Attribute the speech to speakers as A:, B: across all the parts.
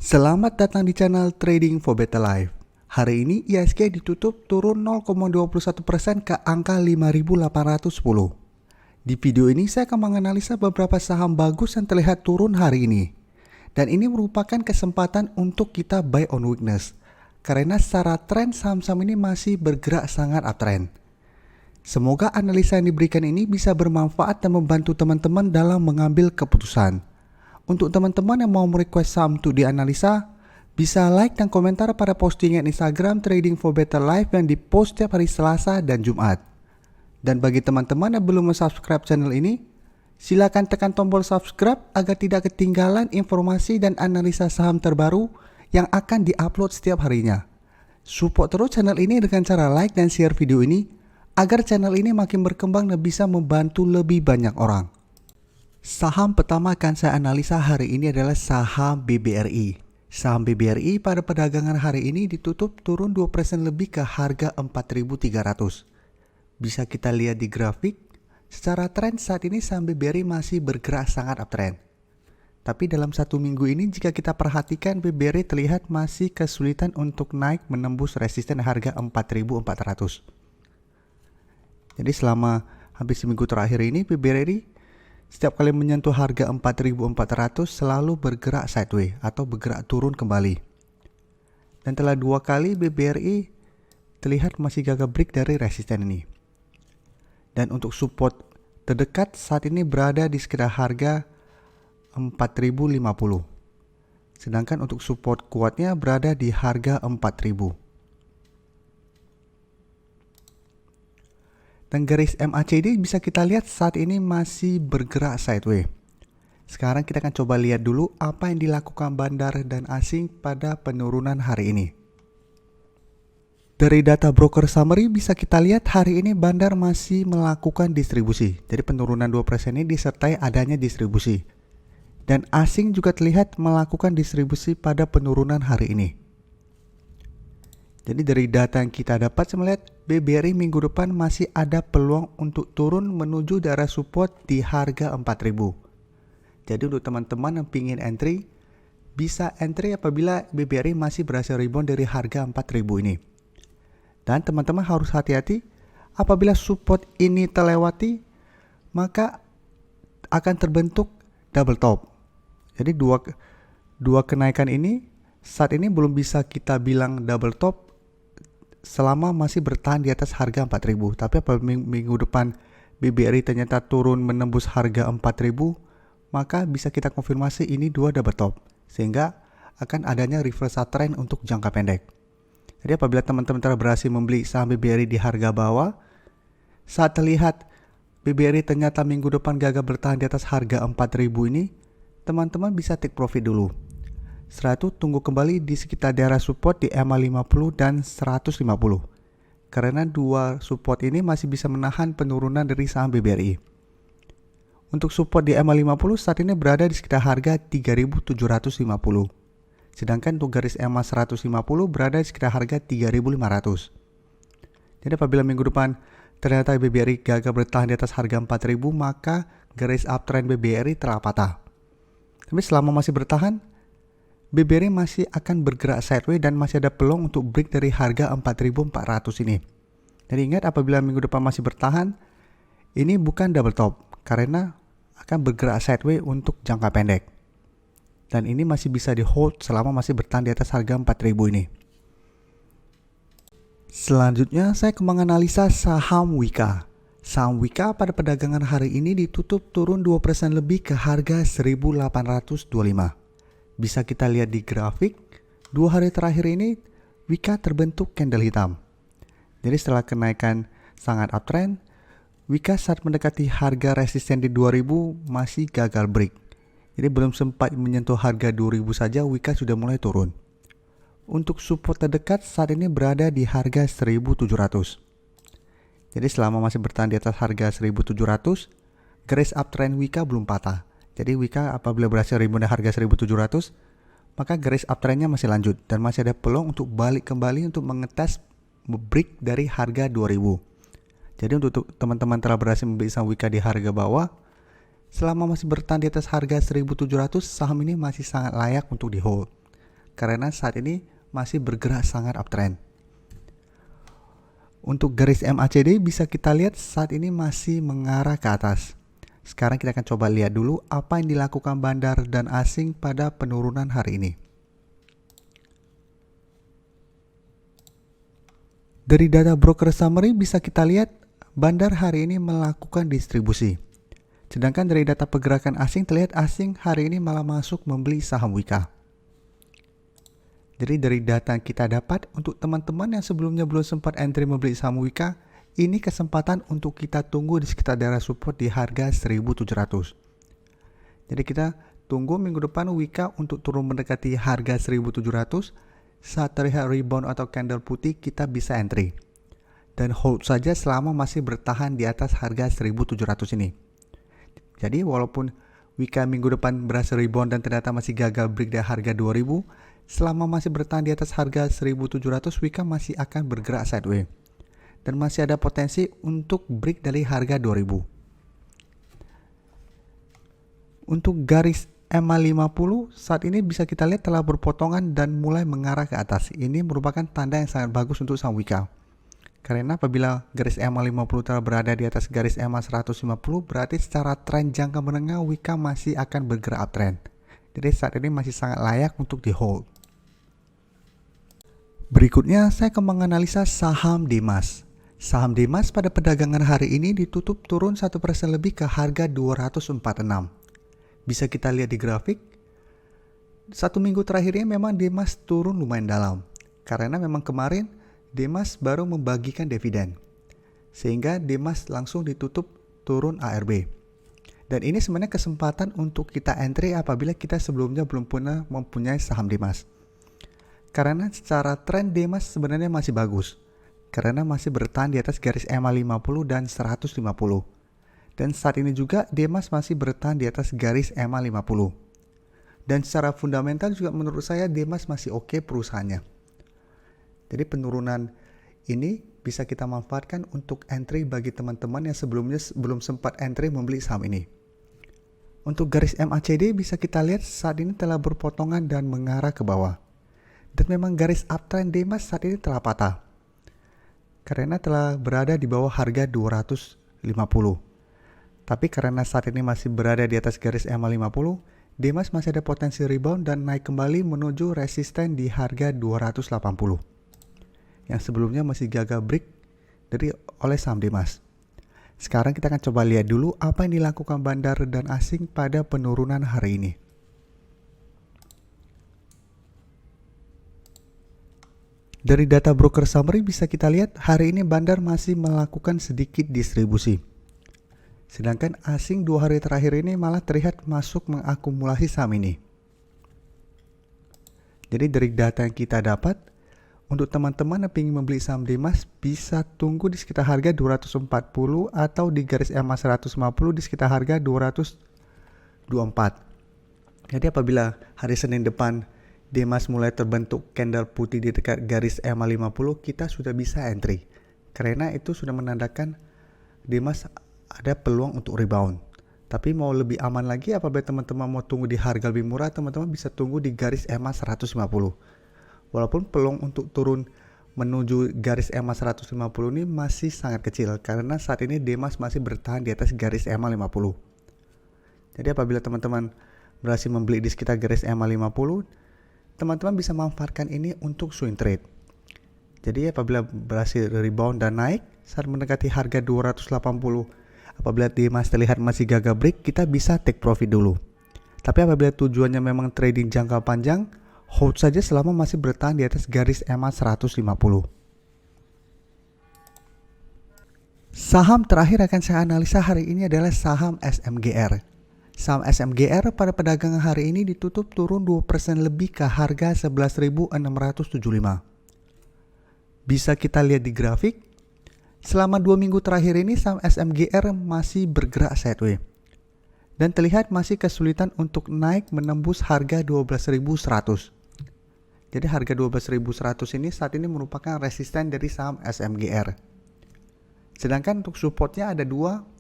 A: Selamat datang di channel Trading for Better Life. Hari ini IHSG ditutup turun 0,21% ke angka 5.810. Di video ini saya akan menganalisa beberapa saham bagus yang terlihat turun hari ini. Dan ini merupakan kesempatan untuk kita buy on weakness. Karena secara tren saham-saham ini masih bergerak sangat uptrend. Semoga analisa yang diberikan ini bisa bermanfaat dan membantu teman-teman dalam mengambil keputusan. Untuk teman-teman yang mau merequest saham untuk dianalisa, bisa like dan komentar pada postingan Instagram Trading for Better Life yang dipost setiap hari Selasa dan Jumat. Dan bagi teman-teman yang belum subscribe channel ini, silakan tekan tombol subscribe agar tidak ketinggalan informasi dan analisa saham terbaru yang akan diupload setiap harinya. Support terus channel ini dengan cara like dan share video ini agar channel ini makin berkembang dan bisa membantu lebih banyak orang. Saham pertama akan saya analisa hari ini adalah saham BBRI. Saham BBRI pada perdagangan hari ini ditutup turun 2% lebih ke harga 4.300. Bisa kita lihat di grafik, secara tren saat ini saham BBRI masih bergerak sangat uptrend. Tapi dalam satu minggu ini jika kita perhatikan BBRI terlihat masih kesulitan untuk naik menembus resisten harga 4.400. Jadi selama hampir seminggu terakhir ini BBRI setiap kali menyentuh harga 4.400 selalu bergerak sideways atau bergerak turun kembali. Dan telah 2 kali BBRI terlihat masih gagal break dari resisten ini. Dan untuk support terdekat saat ini berada di sekitar harga 4.050. Sedangkan untuk support kuatnya berada di harga 4.000. Dan garis MACD bisa kita lihat saat ini masih bergerak sideways. Sekarang kita akan coba lihat dulu apa yang dilakukan bandar dan asing pada penurunan hari ini. Dari data broker summary bisa kita lihat hari ini bandar masih melakukan distribusi. Jadi penurunan 2% ini disertai adanya distribusi. Dan asing juga terlihat melakukan distribusi pada penurunan hari ini. Jadi dari data yang kita dapat saya melihat BBRI minggu depan masih ada peluang untuk turun menuju daerah support di harga 4.000. Jadi untuk teman-teman yang ingin entry, bisa entry apabila BBRI masih berhasil rebound dari harga 4.000 ini. Dan teman-teman harus hati-hati apabila support ini terlewati, maka akan terbentuk double top. Jadi dua kenaikan ini saat ini belum bisa kita bilang double top selama masih bertahan di atas harga 4.000. Tapi apabila minggu depan BBRI ternyata turun menembus harga 4.000, maka bisa kita konfirmasi ini dua double top, sehingga akan adanya reversal trend untuk jangka pendek. Jadi apabila teman-teman telah berhasil membeli saham BBRI di harga bawah, saat terlihat BBRI ternyata minggu depan gagal bertahan di atas harga 4.000 ini, teman-teman bisa take profit dulu. Setelah itu tunggu kembali di sekitar daerah support di EMA 50 dan 150. Karena dua support ini masih bisa menahan penurunan dari saham BBRI. Untuk support di EMA 50 saat ini berada di sekitar harga 3.750. Sedangkan untuk garis EMA 150 berada di sekitar harga 3.500. Jadi apabila minggu depan ternyata BBRI gagal bertahan di atas harga 4.000, maka garis uptrend BBRI telah patah. Tapi selama masih bertahan, BBRI masih akan bergerak sideways dan masih ada peluang untuk break dari harga 4.400 ini. Jadi ingat apabila minggu depan masih bertahan, ini bukan double top karena akan bergerak sideways untuk jangka pendek. Dan ini masih bisa di hold selama masih bertahan di atas harga 4.000 ini. Selanjutnya saya akan menganalisa saham Wika. Saham Wika pada perdagangan hari ini ditutup turun 2% lebih ke harga 1.825. Bisa kita lihat di grafik, 2 hari terakhir ini Wika terbentuk candle hitam. Jadi setelah kenaikan sangat uptrend, Wika saat mendekati harga resisten di 2000 masih gagal break. Jadi belum sempat menyentuh harga 2000 saja Wika sudah mulai turun. Untuk support terdekat saat ini berada di harga 1700. Jadi selama masih bertahan di atas harga 1700, garis uptrend Wika belum patah. Jadi Wika apabila berhasil rebound di harga 1700, maka garis uptrendnya masih lanjut dan masih ada peluang untuk balik kembali untuk mengetes break dari harga 2000. Jadi untuk teman-teman telah berhasil membeli saham Wika di harga bawah, selama masih bertahan di atas harga 1700, saham ini masih sangat layak untuk di hold. karena saat ini masih bergerak sangat uptrend. Untuk garis MACD bisa kita lihat saat ini masih mengarah ke atas. Sekarang kita akan coba lihat dulu apa yang dilakukan bandar dan asing pada penurunan hari ini. Dari data broker summary bisa kita lihat bandar hari ini melakukan distribusi. Sedangkan dari data pergerakan asing terlihat asing hari ini malah masuk membeli saham Wika. Jadi dari data yang kita dapat untuk teman-teman yang sebelumnya belum sempat entry membeli saham Wika, ini kesempatan untuk kita tunggu di sekitar daerah support di harga 1.700. Jadi kita tunggu minggu depan Wika untuk turun mendekati harga 1.700. Saat terlihat rebound atau candle putih kita bisa entry. Dan hold saja selama masih bertahan di atas harga 1.700 ini. Jadi walaupun Wika minggu depan berhasil rebound dan ternyata masih gagal break dari harga 2000, selama masih bertahan di atas harga 1700, Wika masih akan bergerak sideways. Dan masih ada potensi untuk break dari harga 2000. Untuk garis MA50 saat ini bisa kita lihat telah berpotongan dan mulai mengarah ke atas. Ini merupakan tanda yang sangat bagus untuk saham Wika. Karena apabila garis MA50 telah berada di atas garis MA150, berarti secara tren jangka menengah Wika masih akan bergerak uptrend. Jadi saat ini masih sangat layak untuk di hold. Berikutnya saya akan menganalisa saham Dimas. Saham Dimas pada perdagangan hari ini ditutup turun 1% lebih ke harga 246. Bisa kita lihat di grafik. Satu minggu terakhir ini memang Dimas turun lumayan dalam. Karena memang kemarin Dimas baru membagikan dividen, sehingga Dimas langsung ditutup turun ARB. Dan ini sebenarnya kesempatan untuk kita entry apabila kita sebelumnya belum pernah mempunyai saham Dimas. Karena secara tren Dimas sebenarnya masih bagus, karena masih bertahan di atas garis MA50 dan 150. Dan saat ini juga Dimas masih bertahan di atas garis MA50. Dan secara fundamental juga menurut saya Dimas masih oke perusahaannya. Jadi penurunan ini bisa kita manfaatkan untuk entry bagi teman-teman yang sebelumnya belum sempat entry membeli saham ini. Untuk garis MACD bisa kita lihat saat ini telah berpotongan dan mengarah ke bawah. Dan memang garis uptrend Dimas saat ini telah patah. Karena telah berada di bawah harga 250. Tapi karena saat ini masih berada di atas garis MA50, Dimas masih ada potensi rebound dan naik kembali menuju resisten di harga 280. Yang sebelumnya masih gagal break oleh saham Dimas. Sekarang kita akan coba lihat dulu apa yang dilakukan bandar dan asing pada penurunan hari ini. Dari data broker summary bisa kita lihat hari ini bandar masih melakukan sedikit distribusi. Sedangkan asing 2 hari terakhir ini malah terlihat masuk mengakumulasi saham ini. Jadi dari data yang kita dapat, untuk teman-teman yang ingin membeli saham Dimas bisa tunggu di sekitar harga 240 atau di garis MA 150 di sekitar harga 224. Jadi apabila hari Senin depan Dimas mulai terbentuk candle putih di dekat garis MA 50, kita sudah bisa entry. Karena itu sudah menandakan Dimas ada peluang untuk rebound. Tapi mau lebih aman lagi apabila teman-teman mau tunggu di harga lebih murah, teman-teman bisa tunggu di garis MA 150. Walaupun peluang untuk turun menuju garis MA 150 ini masih sangat kecil karena saat ini Dimas masih bertahan di atas garis MA 50. Jadi apabila teman-teman berhasil membeli di sekitar garis MA 50, teman-teman bisa manfaatkan ini untuk swing trade. Jadi apabila berhasil rebound dan naik saat mendekati harga 280, apabila Dimas terlihat masih gagal break, kita bisa take profit dulu. Tapi apabila tujuannya memang trading jangka panjang, hold saja selama masih bertahan di atas garis MA 150. Saham terakhir akan saya analisa hari ini adalah saham SMGR. Saham SMGR pada perdagangan hari ini ditutup turun 2% lebih ke harga 11.675. Bisa kita lihat di grafik, selama 2 minggu terakhir ini saham SMGR masih bergerak sideways. Dan terlihat masih kesulitan untuk naik menembus harga 12.100. Jadi harga 12.100 ini saat ini merupakan resisten dari saham SMGR. Sedangkan untuk supportnya ada 2.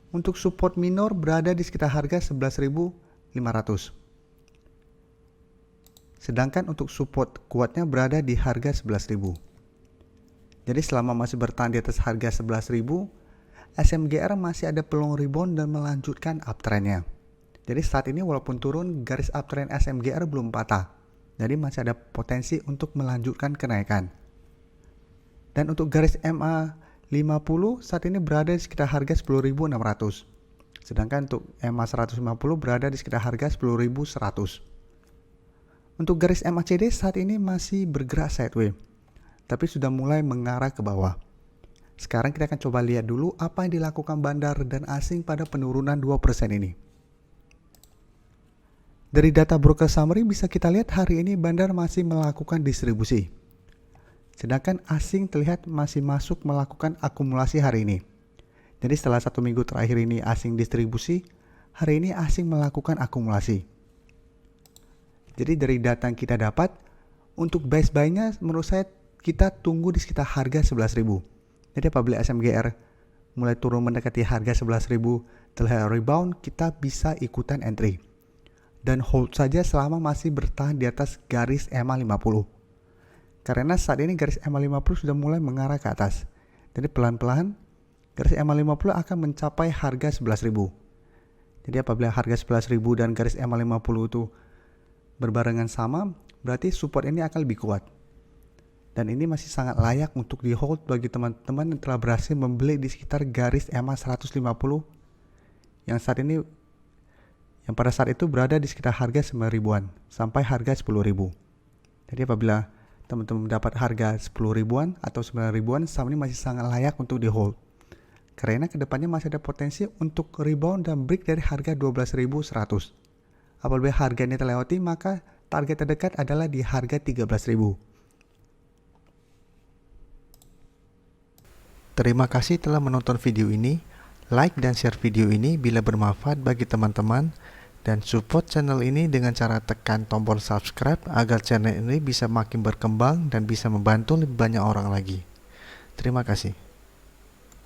A: Untuk support minor berada di sekitar harga 11.500. Sedangkan untuk support kuatnya berada di harga 11.000. Jadi selama masih bertahan di atas harga 11.000, SMGR masih ada peluang rebound dan melanjutkan uptrendnya. Jadi saat ini walaupun turun, garis uptrend SMGR belum patah. Jadi masih ada potensi untuk melanjutkan kenaikan. Dan untuk garis MA50 saat ini berada di sekitar harga 10.600. Sedangkan untuk MA150 berada di sekitar harga 10.100. Untuk garis MACD saat ini masih bergerak sideways, tapi sudah mulai mengarah ke bawah. Sekarang kita akan coba lihat dulu apa yang dilakukan bandar dan asing pada penurunan 2% ini. Dari data broker summary bisa kita lihat hari ini bandar masih melakukan distribusi. Sedangkan asing terlihat masih masuk melakukan akumulasi hari ini. Jadi setelah 1 minggu terakhir ini asing distribusi, hari ini asing melakukan akumulasi. Jadi dari data yang kita dapat, untuk base buy-nya menurut saya kita tunggu di sekitar harga 11.000. Jadi apabila SMGR mulai turun mendekati harga 11.000 terlihat rebound, kita bisa ikutan entry. Dan hold saja selama masih bertahan di atas garis MA50. Karena saat ini garis MA50 sudah mulai mengarah ke atas. Jadi pelan-pelan garis MA50 akan mencapai harga 11.000. Jadi apabila harga 11.000 dan garis MA50 itu berbarengan sama, berarti support ini akan lebih kuat. Dan ini masih sangat layak untuk di hold bagi teman-teman yang telah berhasil membeli di sekitar garis MA150 yang pada saat itu berada di sekitar harga 9.000-an sampai harga 10.000. Jadi apabila teman-teman mendapat harga 10.000-an atau 9.000-an, saham ini masih sangat layak untuk di hold. Karena kedepannya masih ada potensi untuk rebound dan break dari harga 12.100. Apabila harga ini terlewati, maka target terdekat adalah di harga 13.000. Terima kasih telah menonton video ini. Like dan share video ini bila bermanfaat bagi teman-teman. Dan support channel ini dengan cara tekan tombol subscribe agar channel ini bisa makin berkembang dan bisa membantu lebih banyak orang lagi. Terima kasih.